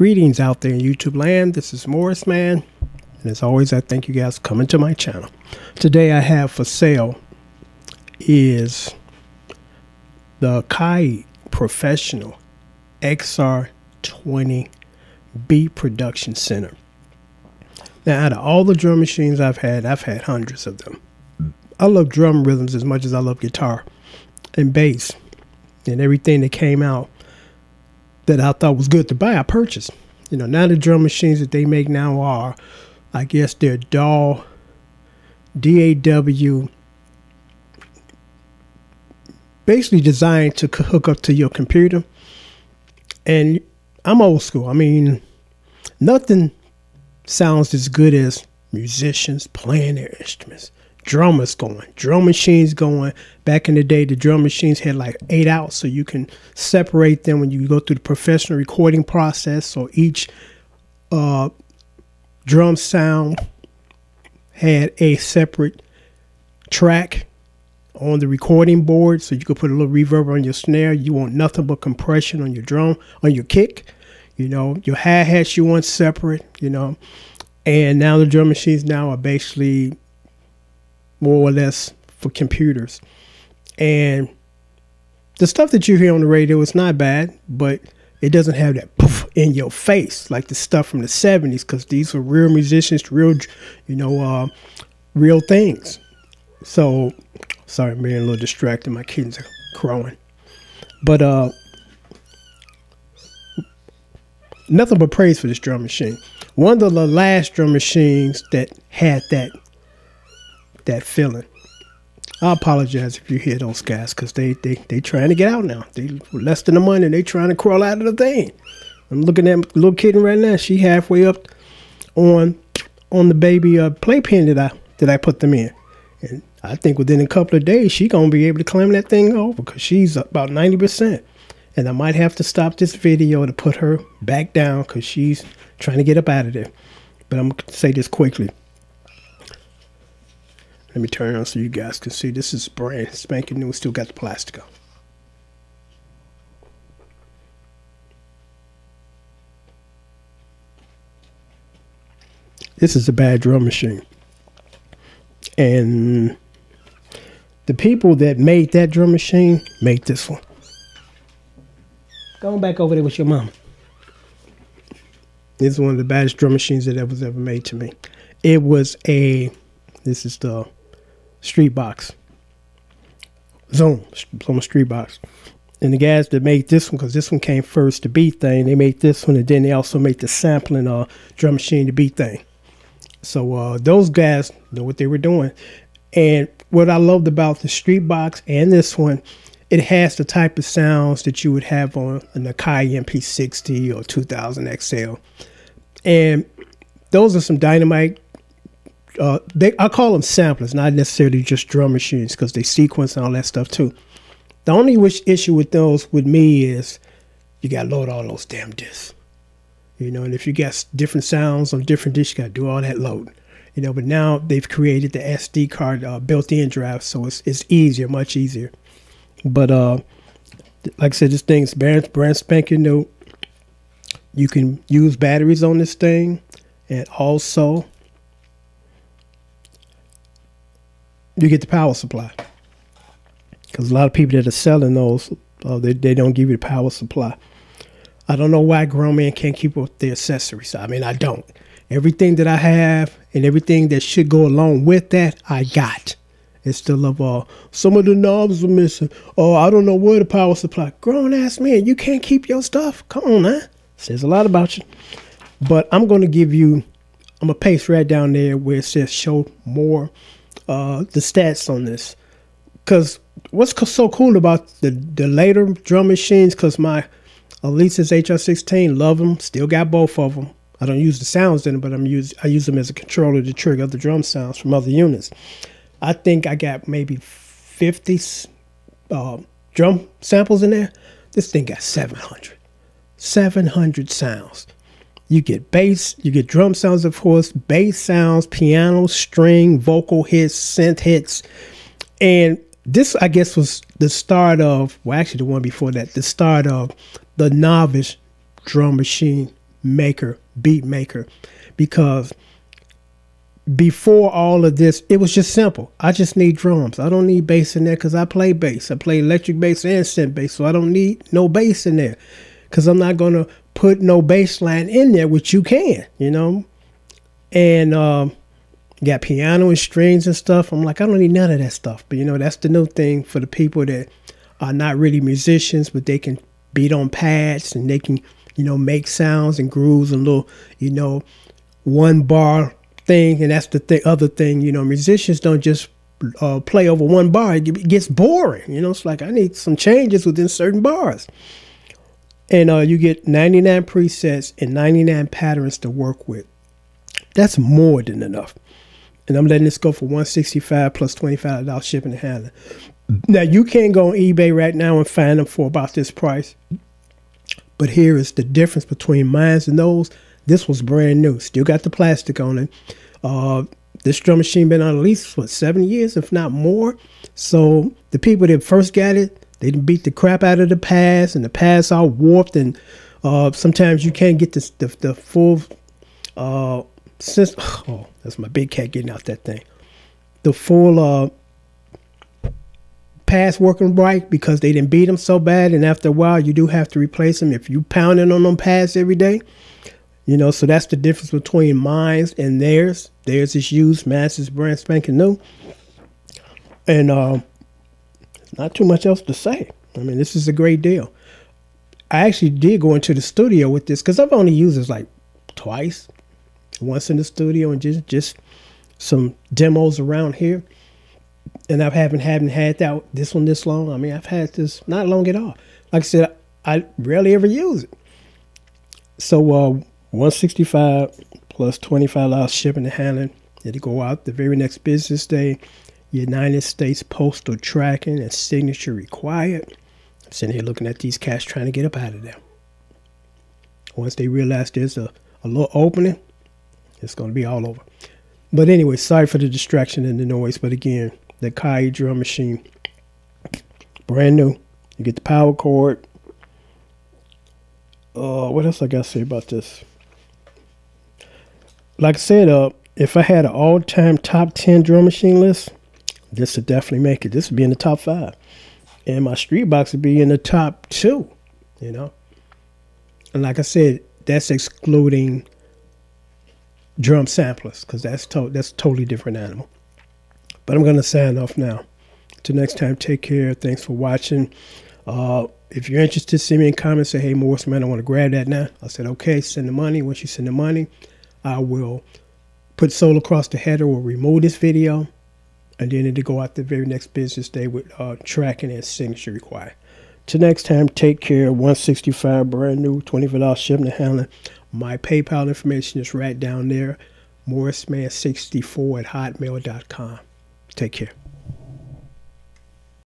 Greetings out there in YouTube land. This is Morris Man, and as always, I thank you guys for coming to my channel. Today I have for sale is the AKAI Professional XR20 Beat Production Center. Now, out of all the drum machines I've had hundreds of them. I love drum rhythms as much as I love guitar and bass, and everything that came out that I thought was good to buy, I purchased. You know, now the drum machines that they make now are, I guess they're DAW, DAW, basically designed to hook up to your computer. And I'm old school. I mean, nothing sounds as good as musicians playing their instruments. Drummers going, drum machines going. Back in the day, the drum machines had like 8 outs, so you can separate them when you go through the professional recording process. So each drum sound had a separate track on the recording board, so you could put a little reverb on your snare. You want nothing but compression on your drum, on your kick. You know, your hi-hats you want separate, you know. And now the drum machines now are basically more or less for computers. And the stuff that you hear on the radio is not bad, but it doesn't have that poof in your face like the stuff from the 70s, because these were real musicians, real, you know, real things. So, sorry, I'm being a little distracted. My kids are crowing. But nothing but praise for this drum machine. One of the last drum machines that had that feeling. I apologize if you hear those guys, because they trying to get out now. They less than a month and they trying to crawl out of the thing. I'm looking at little kitten right now. She halfway up on the baby playpen that I put them in, and I think within a couple of days she gonna be able to climb that thing over, because she's about 90%. And I might have to stop this video to put her back down, because she's trying to get up out of there. But I'm gonna say this quickly. Let me turn it on so you guys can see. This is brand spanking new. Still got the plastic on. This is a bad drum machine. And the people that made that drum machine made this one. Go on back over there with your mama. This is one of the baddest drum machines that was ever made to me. It was this is the Street Box. Zone Street Box. And the guys that made this one, because this one came first, the beat thing, they made this one, and then they also made the sampling drum machine, the beat thing. So those guys know what they were doing. And what I loved about the Street Box and this one, it has the type of sounds that you would have on an AKAI MP60 or 2000 XL. And those are some dynamite. I call them samplers, not necessarily just drum machines, because they sequence and all that stuff too. The only issue with those with me is you got to load all those damn discs. You know, and if you got different sounds on different discs, you got to do all that loading. You know, but now they've created the SD card built-in drive, so it's easier, much easier. But like I said, this thing's brand spanking new. You can use batteries on this thing, and also you get the power supply, because a lot of people that are selling those, they don't give you the power supply. I don't know why grown men can't keep up with the accessories. I mean, I don't. Everything that I have and everything that should go along with that, I got. Instead of some of the knobs are missing. Oh, I don't know where the power supply. Grown ass man, you can't keep your stuff. Come on, man. Says a lot about you. But I'm going to give you, I'm going to paste right down there where it says show more the stats on this. Because what's so cool about the later drum machines, because my Elisa's HR16, love them, still got both of them. I don't use the sounds in them, but I use them as a controller to trigger other drum sounds from other units. I think I got maybe 50 drum samples in there. This thing got 700 sounds. You get bass, you get drum sounds, of course, bass sounds, piano, string, vocal hits, synth hits. And this, I guess, was the start of, well, actually the one before that, the start of the novice drum machine maker, beat maker, because before all of this, it was just simple. I just need drums. I don't need bass in there because I play bass. I play electric bass and synth bass, so I don't need no bass in there because I'm not going to put no bass line in there, which you can, you know. And got piano and strings and stuff. I'm like, I don't need none of that stuff. But, you know, that's the new thing for the people that are not really musicians, but they can beat on pads and they can, you know, make sounds and grooves and little, you know, one bar thing. And that's the other thing, you know, musicians don't just play over one bar. It gets boring. You know, it's like I need some changes within certain bars. And you get 99 presets and 99 patterns to work with. That's more than enough. And I'm letting this go for $165 plus $25 shipping and handling. Now, you can go on eBay right now and find them for about this price. But here is the difference between mine and those. This was brand new. Still got the plastic on it. This drum machine been on at least, what, 7 years, if not more. So the people that first got it, they done beat the crap out of the pads, and the pads all warped. And sometimes you can't get the full... oh, that's my big cat getting out that thing. The full pads working right because they didn't beat them so bad, and after a while you do have to replace them if you pounding on them pads every day. You know, so that's the difference between mine and theirs. Theirs is used, mine is brand spanking new. And there's not too much else to say. I mean, this is a great deal. I actually did go into the studio with this because I've only used this like twice. Once in the studio and just some demos around here. And I haven't had this one this long. I mean, I've had this not long at all. Like I said, I rarely ever use it. So $165 plus $25 shipping and handling. It'll go out the very next business day. United States postal tracking and signature required. I'm sitting here looking at these cats trying to get up out of there. Once they realize there's a little opening, it's going to be all over. But anyway, sorry for the distraction and the noise. But again, the AKAI drum machine, brand new. You get the power cord. What else I got to say about this? Like I said, if I had an all-time top 10 drum machine list, this would definitely make it. This would be in the top 5. And my street box would be in the top 2, you know. And like I said, that's excluding drum samplers, because that's a totally different animal. But I'm going to sign off now. Till next time, take care. Thanks for watching. If you're interested, send me a comment. Say, hey, Morris, man, I want to grab that now. I said, okay, send the money. Once you send the money, I will put Soul across the header or remove this video. And then it'll go out the very next business day with tracking and signature required. Till next time, take care. $165 brand new, $25 shipping and handling. My PayPal information is right down there. MorrisMan64 at hotmail.com. Take care.